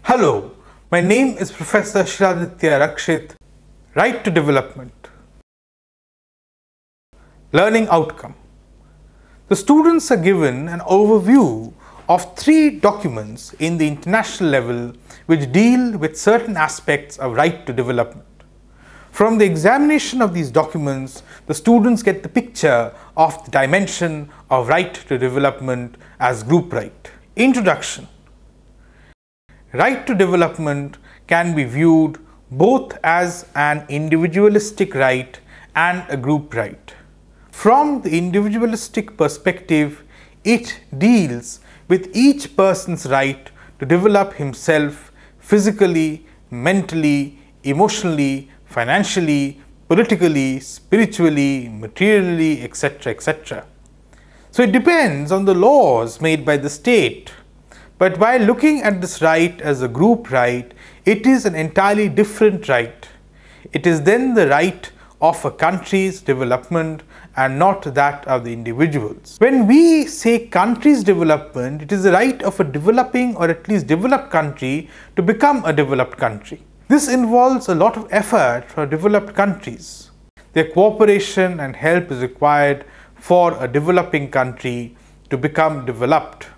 Hello, my name is Professor Shraditya Rakshit. Right to development. Learning outcome. The students are given an overview of 3 documents in the international level which deal with certain aspects of right to development. From the examination of these documents, the students get the picture of the dimension of right to development as group right. Introduction. Right to development can be viewed both as an individualistic right and a group right. From the individualistic perspective, it deals with each person's right to develop himself physically, mentally, emotionally, financially, politically, spiritually, materially, etc., etc. So it depends on the laws made by the state. But while looking at this right as a group right, it is an entirely different right. It is then the right of a country's development and not that of the individuals. When we say country's development, it is the right of a developing or at least developed country to become a developed country. This involves a lot of effort for developed countries. Their cooperation and help is required for a developing country to become developed.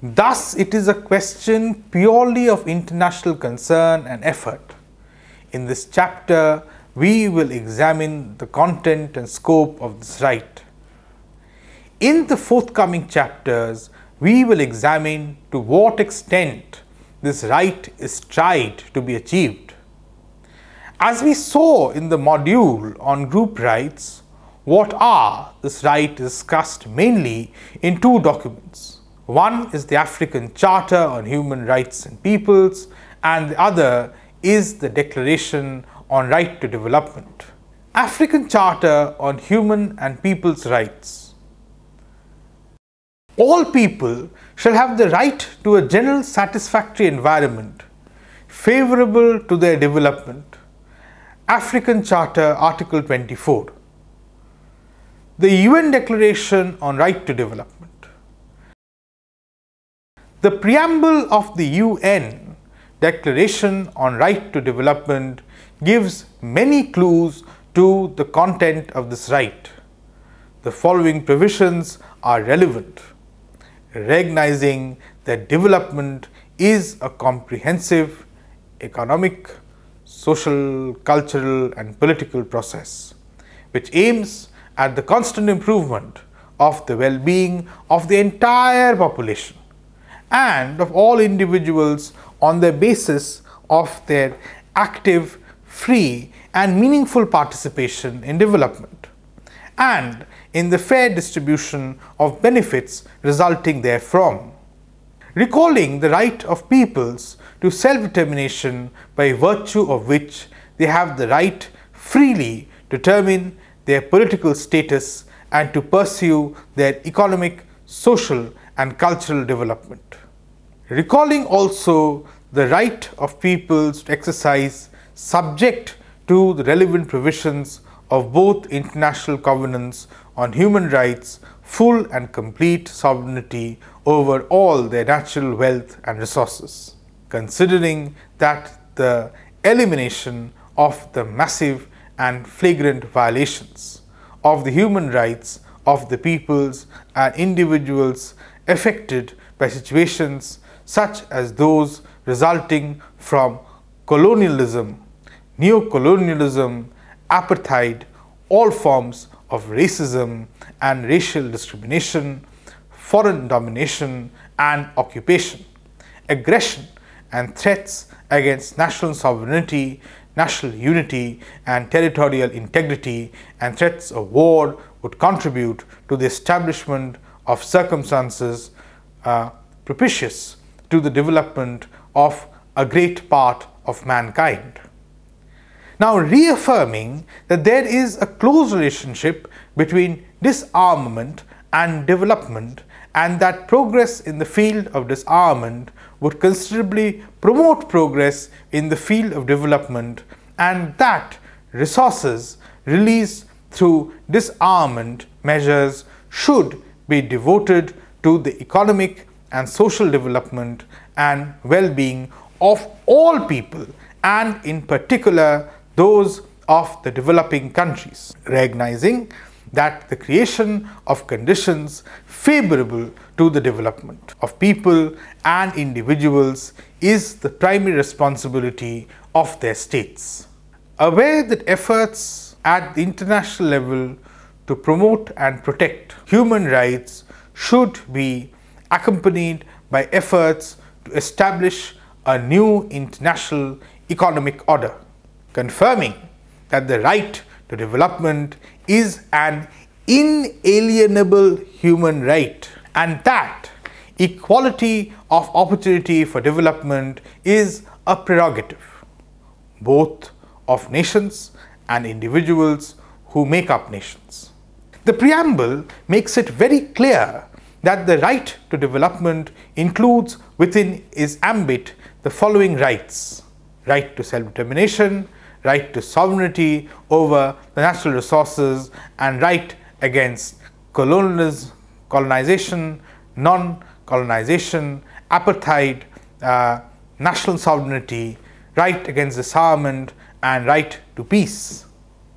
Thus, it is a question purely of international concern and effort. In this chapter, we will examine the content and scope of this right. In the forthcoming chapters, we will examine to what extent this right is tried to be achieved. As we saw in the module on group rights, what are this right is discussed mainly in 2 documents. One is the African Charter on Human Rights and Peoples, and the other is the Declaration on Right to Development. African Charter on Human and People's Rights. All people shall have the right to a general satisfactory environment favorable to their development. African Charter, Article 24. The UN Declaration on Right to Development. The preamble of the UN Declaration on Right to Development gives many clues to the content of this right. The following provisions are relevant. Recognizing that development is a comprehensive economic, social, cultural and political process which aims at the constant improvement of the well-being of the entire population and of all individuals on the basis of their active, free and meaningful participation in development and in the fair distribution of benefits resulting therefrom. Recalling the right of peoples to self-determination by virtue of which they have the right freely to determine their political status and to pursue their economic, social and cultural development. Recalling also the right of peoples to exercise, subject to the relevant provisions of both international covenants on human rights, full and complete sovereignty over all their natural wealth and resources. Considering that the elimination of the massive and flagrant violations of the human rights of the peoples and individuals affected by situations such as those resulting from colonialism, neocolonialism, apartheid, all forms of racism and racial discrimination, foreign domination and occupation, aggression and threats against national sovereignty, national unity and territorial integrity, and threats of war would contribute to the establishment of circumstances propitious to the development of a great part of mankind. Now, reaffirming that there is a close relationship between disarmament and development, and that progress in the field of disarmament would considerably promote progress in the field of development, and that resources released through disarmament measures should be devoted to the economic and social development and well-being of all people, and in particular those of the developing countries, recognizing that the creation of conditions favorable to the development of people and individuals is the primary responsibility of their states. Aware that efforts at the international level to promote and protect human rights should be accompanied by efforts to establish a new international economic order, confirming that the right to development is an inalienable human right, and that equality of opportunity for development is a prerogative, both of nations and individuals who make up nations. The preamble makes it very clear that the right to development includes within its ambit the following rights: right to self-determination, right to sovereignty over the natural resources, and right against colonization, non-colonization, apartheid, national sovereignty, right against disarmament, and right to peace.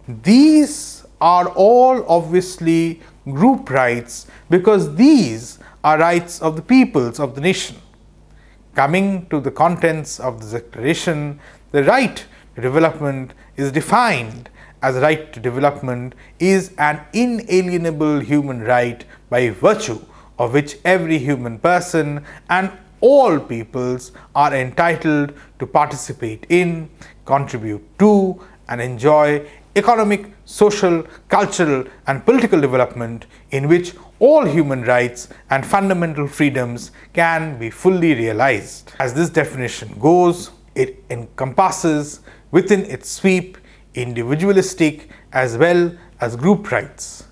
These are all obviously group rights because these are rights of the peoples of the nation. Coming to the contents of the declaration, the right to development is defined as the right to development is an inalienable human right by virtue of which every human person and all peoples are entitled to participate in, contribute to, and enjoy economic, social, cultural, and political development in which all human rights and fundamental freedoms can be fully realized. As this definition goes, it encompasses within its sweep individualistic as well as group rights.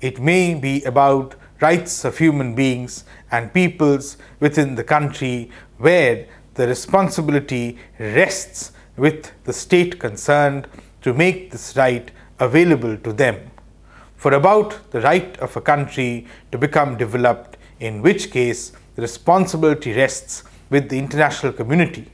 It may be about rights of human beings and peoples within the country where the responsibility rests with the state concerned to make this right available to them. For about the right of a country to become developed, in which case the responsibility rests with the international community.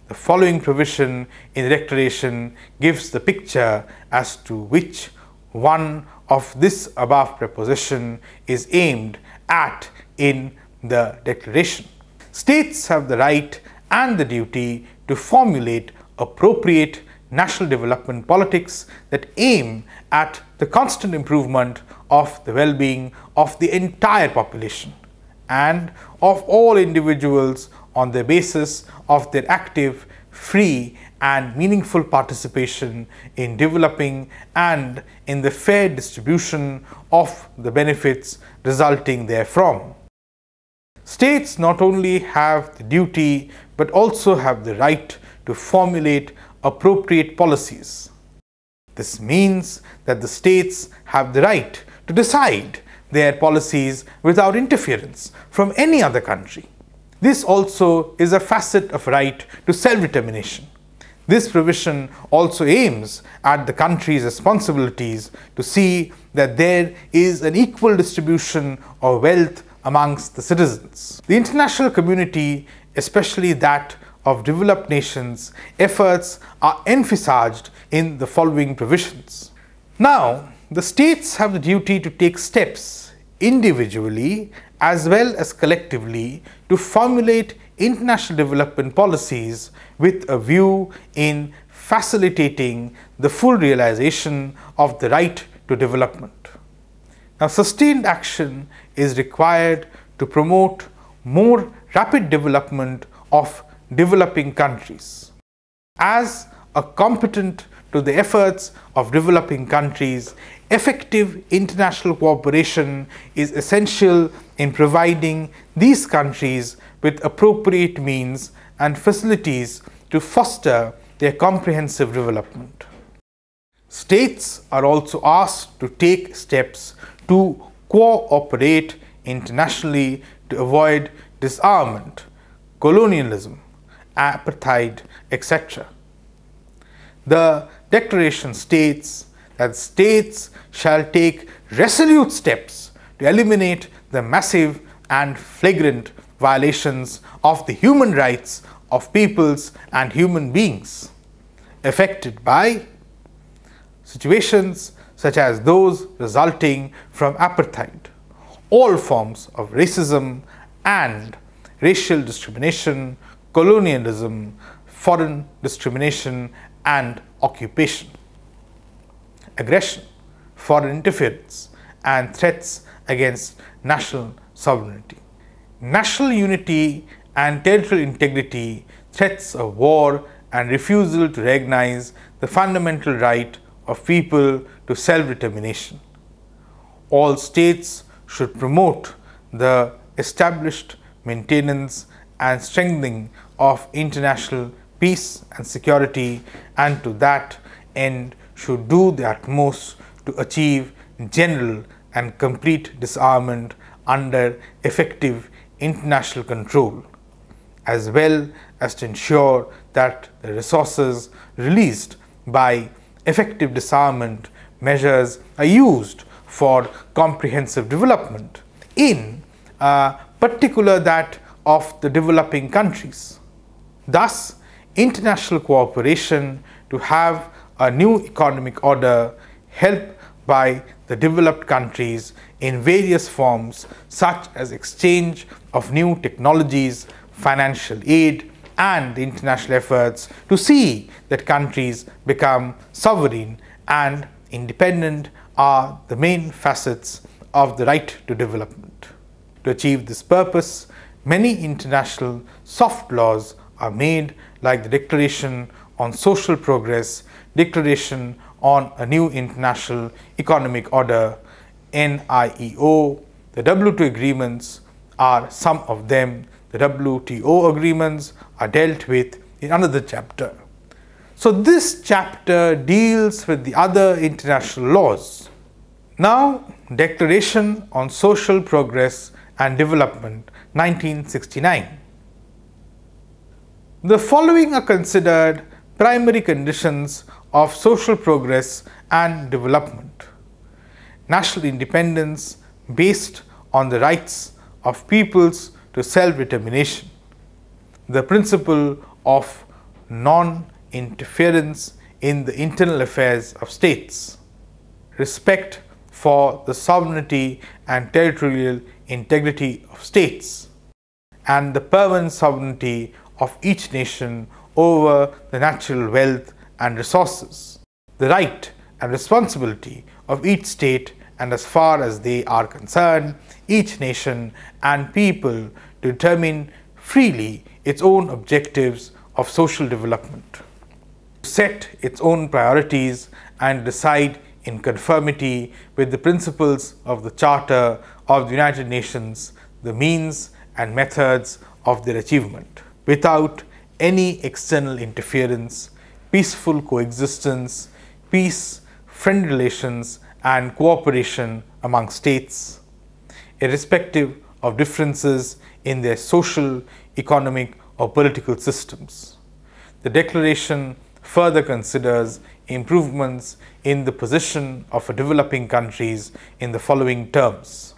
The following provision in the declaration gives the picture as to which one of this above proposition is aimed at in the declaration. States have the right and the duty to formulate appropriate national development politics that aim at the constant improvement of the well-being of the entire population and of all individuals on the basis of their active, free, and meaningful participation in developing and in the fair distribution of the benefits resulting therefrom. States not only have the duty but also have the right to formulate appropriate policies. This means that the states have the right to decide their policies without interference from any other country. This also is a facet of right to self-determination. This provision also aims at the country's responsibilities to see that there is an equal distribution of wealth amongst the citizens. The international community, especially that of developed nations, efforts are emphasized in the following provisions. Now, the states have the duty to take steps individually as well as collectively to formulate international development policies with a view in facilitating the full realization of the right to development. Now, sustained action is required to promote more rapid development of developing countries. As a competent to the efforts of developing countries, effective international cooperation is essential in providing these countries with appropriate means and facilities to foster their comprehensive development. States are also asked to take steps to cooperate internationally to avoid disarmament, colonialism, apartheid, etc. The declaration states that states shall take resolute steps to eliminate the massive and flagrant violations of the human rights of peoples and human beings affected by situations such as those resulting from apartheid, all forms of racism and racial discrimination, colonialism, foreign discrimination and occupation, aggression, foreign interference, and threats against national sovereignty. National unity and territorial integrity, threats of war, and refusal to recognize the fundamental right of people to self-determination. All states should promote the established maintenance and strengthening of international peace and security, and to that end should do the utmost to achieve general and complete disarmament under effective international control, as well as to ensure that the resources released by effective disarmament measures are used for comprehensive development, in particular that of the developing countries. Thus, international cooperation to have a new economic order helped by the developed countries in various forms such as exchange of new technologies, financial aid, and the international efforts to see that countries become sovereign and independent are the main facets of the right to development. To achieve this purpose, many international soft laws are made, like the Declaration on Social Progress, Declaration on a New International Economic Order, NIEO. The WTO agreements are some of them. The WTO agreements are dealt with in another chapter. So this chapter deals with the other international laws. Now, Declaration on Social Progress and Development, 1969. The following are considered primary conditions of social progress and development: national independence based on the rights of peoples to self-determination, the principle of non-interference in the internal affairs of states, respect for the sovereignty and territorial integrity of states, and the permanent sovereignty of each nation over the natural wealth and resources, the right and responsibility of each state, and as far as they are concerned, each nation and people to determine freely its own objectives of social development, to set its own priorities and decide in conformity with the principles of the Charter of the United Nations the means and methods of their achievement, without any external interference, peaceful coexistence, peace, friend relations, and cooperation among states, irrespective of differences in their social, economic, or political systems. The Declaration further considers improvements in the position of developing countries in the following terms: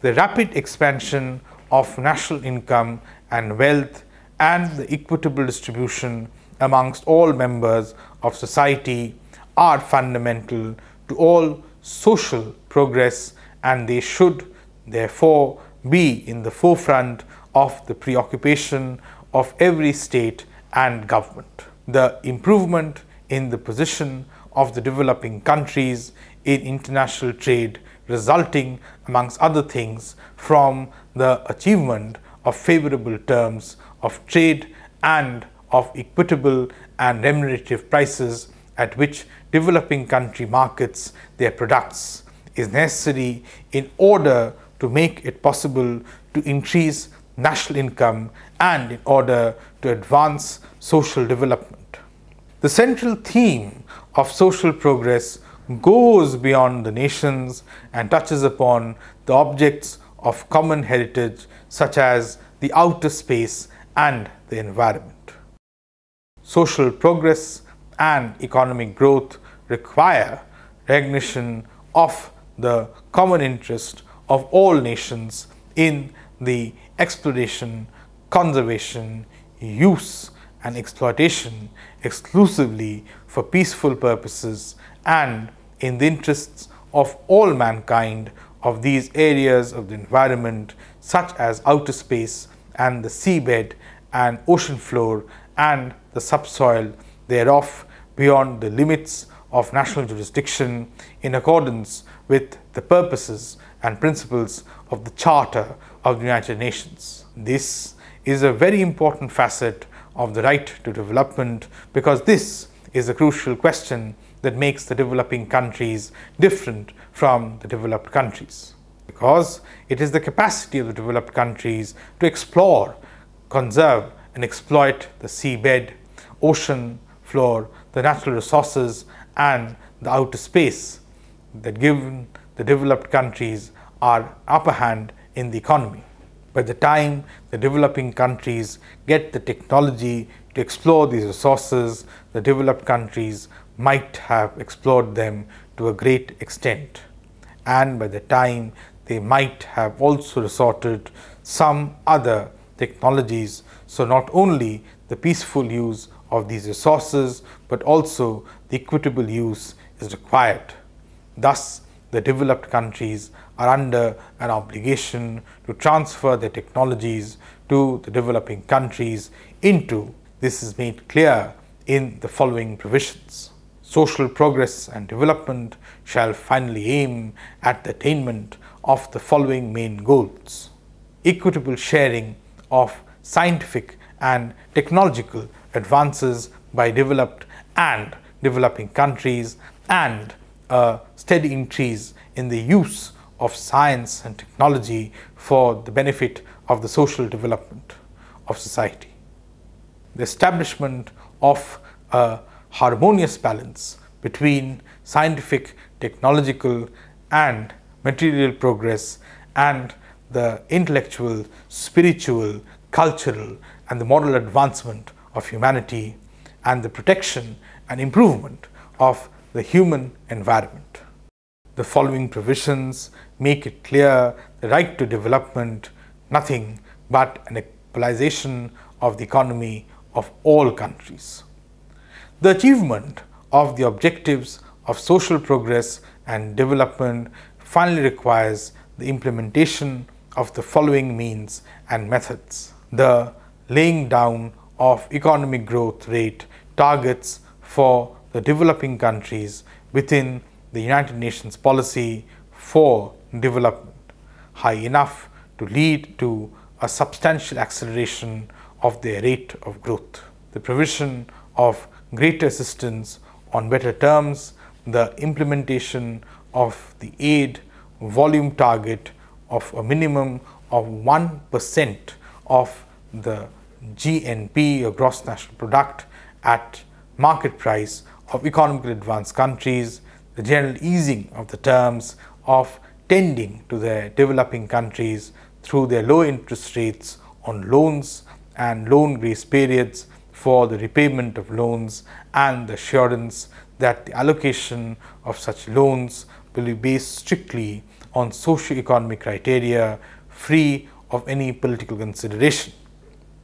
the rapid expansion of national income and wealth and the equitable distribution amongst all members of society are fundamental to all social progress, and they should therefore be in the forefront of the preoccupation of every state and government. The improvement in the position of the developing countries in international trade, resulting amongst other things from the achievement of favorable terms of trade and of equitable and remunerative prices at which developing country markets their products, is necessary in order to make it possible to increase national income and in order to advance social development. The central theme of social progress goes beyond the nations and touches upon the objects of common heritage, such as the outer space and the environment. Social progress and economic growth require recognition of the common interest of all nations in the exploration, conservation, use and exploitation exclusively for peaceful purposes and in the interests of all mankind of these areas of the environment, such as outer space and the seabed and ocean floor and the subsoil thereof, beyond the limits of national jurisdiction, in accordance with the purposes and principles of the Charter of the United Nations. This is a very important facet of the right to development, because this is a crucial question that makes the developing countries different from the developed countries. Because it is the capacity of the developed countries to explore, conserve and exploit the seabed, ocean floor, the natural resources and the outer space that given the developed countries are upper hand in the economy. By the time the developing countries get the technology to explore these resources, the developed countries might have explored them to a great extent. And by the time they might have also resorted some other technologies, so not only the peaceful use of these resources, but also the equitable use is required. Thus, the developed countries are under an obligation to transfer their technologies to the developing countries into, this is made clear in the following provisions. Social progress and development shall finally aim at the attainment of the following main goals: equitable sharing of scientific and technological advances by developed and developing countries, and a steady increase in the use of science and technology for the benefit of the social development of society. The establishment of a harmonious balance between scientific, technological and material progress and the intellectual, spiritual, cultural and the moral advancement of humanity, and the protection and improvement of the human environment. The following provisions make it clear the right to development nothing but an equalization of the economy of all countries. The achievement of the objectives of social progress and development finally requires the implementation of the following means and methods: the laying down of economic growth rate targets for the developing countries within the United Nations policy for development, high enough to lead to a substantial acceleration of their rate of growth. The provision of greater assistance on better terms, the implementation of the aid volume target of a minimum of 1% of the GNP or gross national product at market price of economically advanced countries, the general easing of the terms of tending to their developing countries through their low interest rates on loans and loan grace periods for the repayment of loans, and the assurance that the allocation of such loans will be based strictly on socio-economic criteria, free of any political consideration.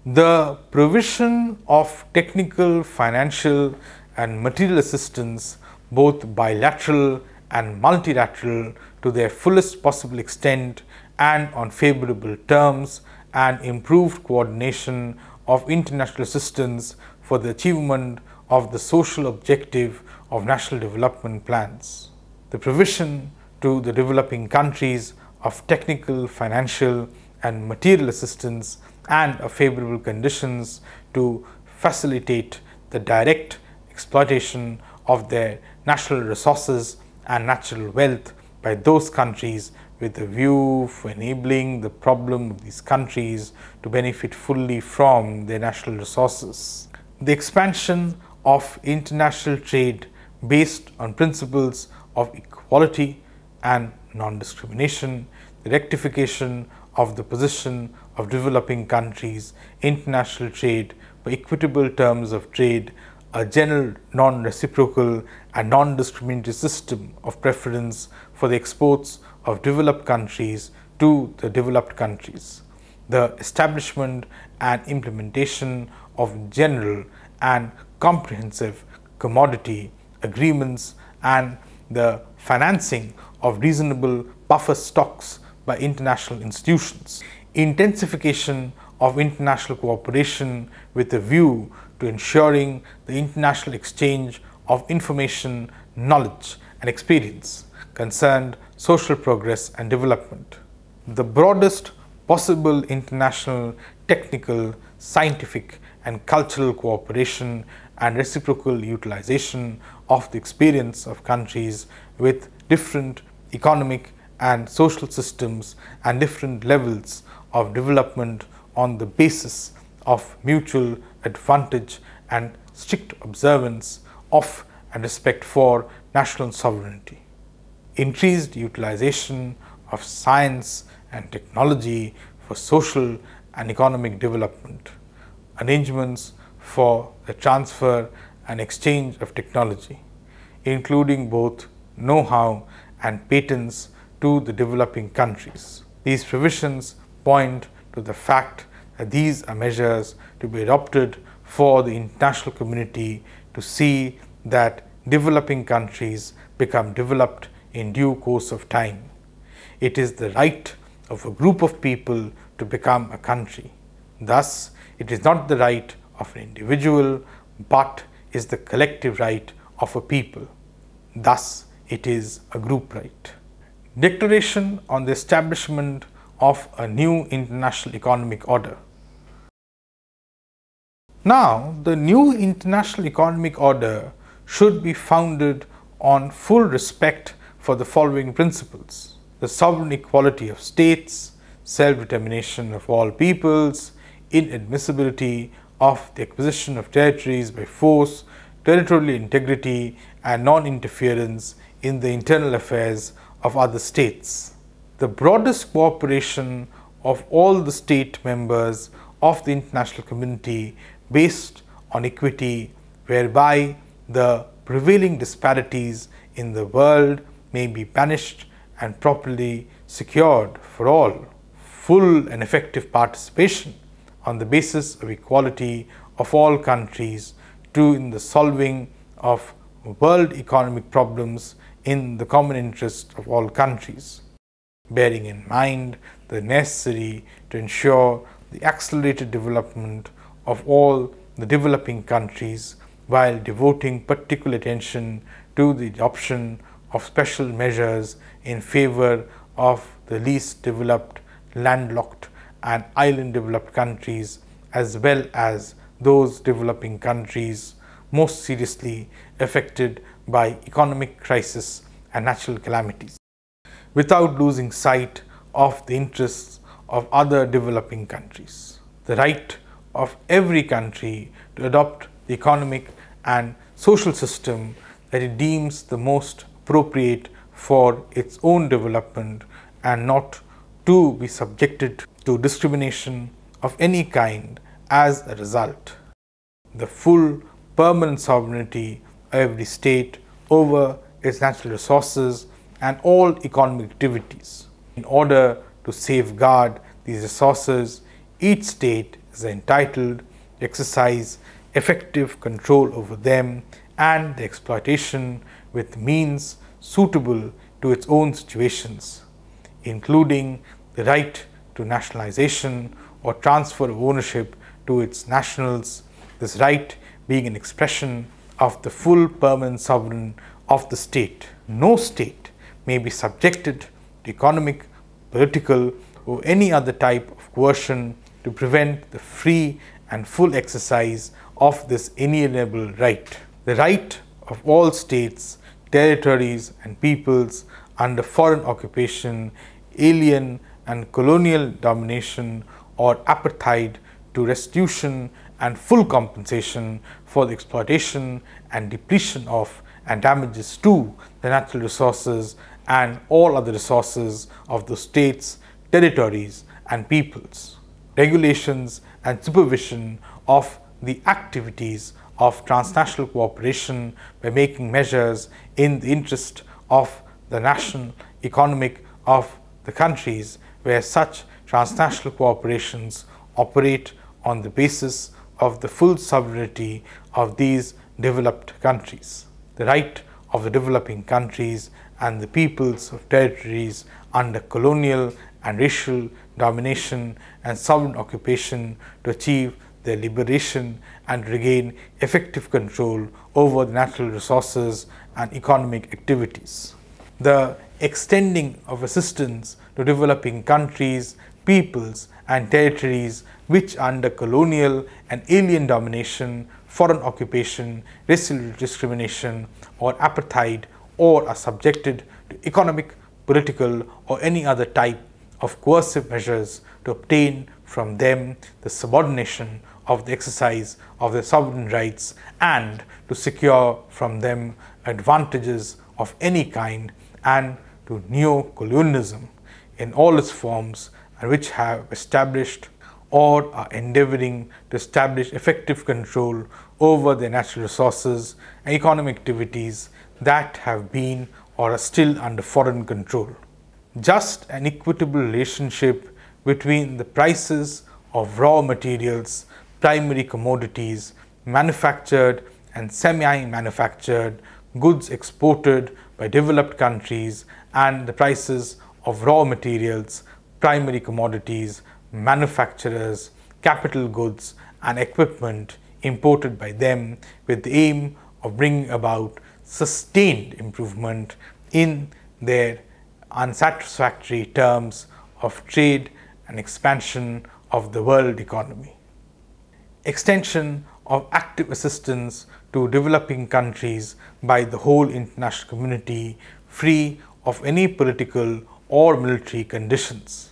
The provision of technical, financial and material assistance, both bilateral and multilateral, to their fullest possible extent and on favorable terms, and improved coordination of international assistance for the achievement of the social objective of national development plans. The provision to the developing countries of technical, financial and material assistance and of favorable conditions to facilitate the direct exploitation of their natural resources and natural wealth by those countries, with a view for enabling the problem of these countries to benefit fully from their natural resources. The expansion of international trade based on principles of equality and non-discrimination, the rectification of the position of developing countries, international trade by equitable terms of trade, a general non-reciprocal and non-discriminatory system of preference for the exports of developed countries to the developed countries, the establishment and implementation of general and comprehensive commodity agreements and the financing of reasonable buffer stocks by international institutions, intensification of international cooperation with a view to ensuring the international exchange of information, knowledge and experience concerned social progress and development. The broadest possible international, technical, scientific and cultural cooperation and reciprocal utilization of the experience of countries with different economic and social systems and different levels of development on the basis of mutual advantage and strict observance of and respect for national sovereignty. Increased utilization of science and technology for social and economic development. Arrangements for the transfer and exchange of technology, including both know-how and patents to the developing countries. These provisions point to the fact that these are measures to be adopted for the international community to see that developing countries become developed in due course of time. It is the right of a group of people to become a country. Thus, it is not the right of an individual, but is the collective right of a people. Thus, it is a group right. Declaration on the establishment of a new international economic order. Now, the new international economic order should be founded on full respect for the following principles: the sovereign equality of states, self-determination of all peoples, inadmissibility of the acquisition of territories by force, territorial integrity and non-interference in the internal affairs of other states. The broadest cooperation of all the state members of the international community based on equity, whereby the prevailing disparities in the world may be banished and properly secured for all. Full and effective participation on the basis of equality of all countries in the solving of world economic problems in the common interest of all countries, bearing in mind the necessary to ensure the accelerated development of all the developing countries while devoting particular attention to the adoption of special measures in favor of the least developed, landlocked and island developed countries, as well as those developing countries most seriously affected by economic crisis and natural calamities, without losing sight of the interests of other developing countries. The right of every country to adopt the economic and social system that it deems the most appropriate for its own development and not to be subjected to discrimination of any kind as a result. The full permanent sovereignty of every state over its natural resources and all economic activities. In order to safeguard these resources, each state is entitled to exercise effective control over them and their exploitation with means suitable to its own situations, including the right to nationalization or transfer of ownership to its nationals, this right being an expression of the full permanent sovereign of the state. No state may be subjected to economic, political or any other type of coercion to prevent the free and full exercise of this inalienable right. The right of all states, territories and peoples under foreign occupation, alien and colonial domination or apartheid to restitution and full compensation for the exploitation and depletion of and damages to the natural resources and all other resources of the states, territories and peoples. Regulations and supervision of the activities of transnational cooperation by making measures in the interest of the national economic of the countries where such transnational corporations operate on the basis of the full sovereignty of these developed countries. The right of the developing countries and the peoples of territories under colonial and racial domination and sovereign occupation to achieve their liberation and regain effective control over the natural resources and economic activities. The extending of assistance to developing countries, peoples and territories which are under colonial and alien domination, foreign occupation, racial discrimination or apartheid, or are subjected to economic, political or any other type of coercive measures to obtain from them the subordination of the exercise of their sovereign rights and to secure from them advantages of any kind, and to neo-colonialism in all its forms, and which have established or are endeavoring to establish effective control over their natural resources and economic activities that have been or are still under foreign control. Just and equitable relationship between the prices of raw materials, primary commodities, manufactured and semi-manufactured goods exported by developed countries and the prices of raw materials, primary commodities, manufacturers, capital goods and equipment imported by them with the aim of bringing about sustained improvement in their unsatisfactory terms of trade and expansion of the world economy. Extension of active assistance to developing countries by the whole international community free of any political or military conditions,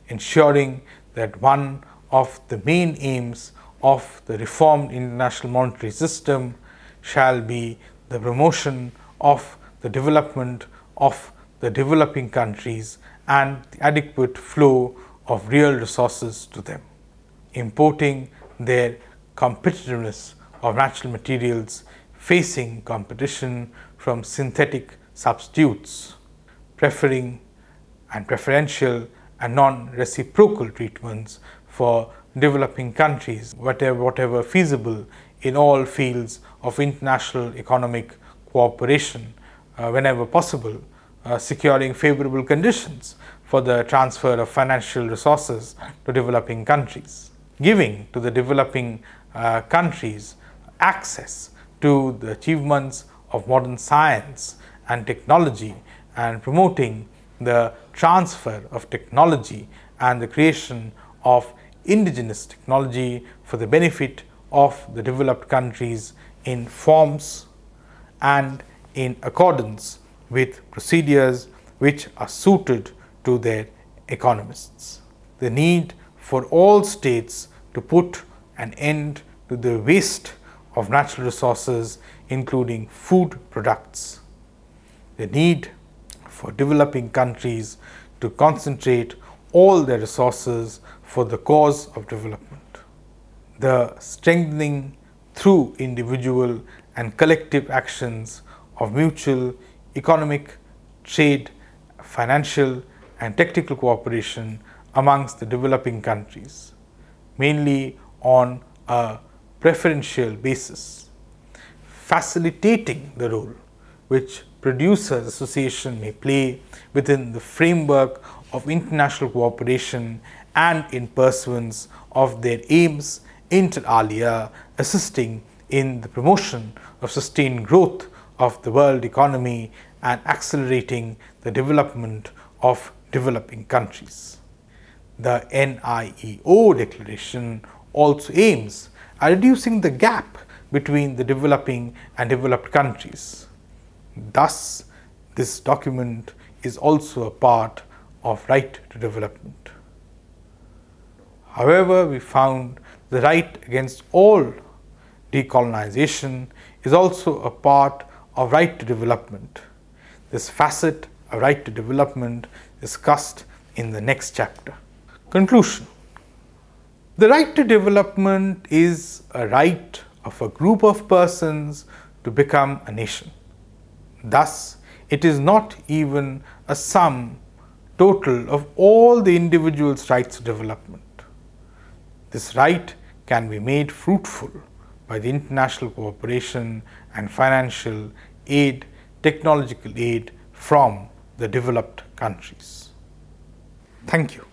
ensuring that one of the main aims of the reformed international monetary system shall be the promotion of the development of the developing countries and the adequate flow of real resources to them, importing their competitiveness of natural materials facing competition from synthetic substitutes, preferring and preferential and non-reciprocal treatments for developing countries, whatever feasible in all fields of international economic cooperation whenever possible, securing favorable conditions for the transfer of financial resources to developing countries, giving to the developing countries access to the achievements of modern science and technology, and promoting the transfer of technology and the creation of indigenous technology for the benefit of the developed countries in forms and in accordance with procedures which are suited to their economists. The need for all states to put an end to the waste of natural resources, including food products. The need for developing countries to concentrate all their resources for the cause of development. The strengthening through individual and collective actions of mutual economic, trade, financial and technical cooperation amongst the developing countries, mainly on a preferential basis, facilitating the role which producers association may play within the framework of international cooperation and in pursuance of their aims inter alia, assisting in the promotion of sustained growth of the world economy and accelerating the development of developing countries. The NIEO declaration also aims at reducing the gap between the developing and developed countries. Thus, this document is also a part of right to development. However, we found the right against all decolonization is also a part of right to development. This facet of right to development is discussed in the next chapter. Conclusion. The right to development is a right of a group of persons to become a nation. Thus, it is not even a sum total of all the individual's rights to development. This right can be made fruitful by the international cooperation and financial aid, technological aid from the developed countries. Thank you.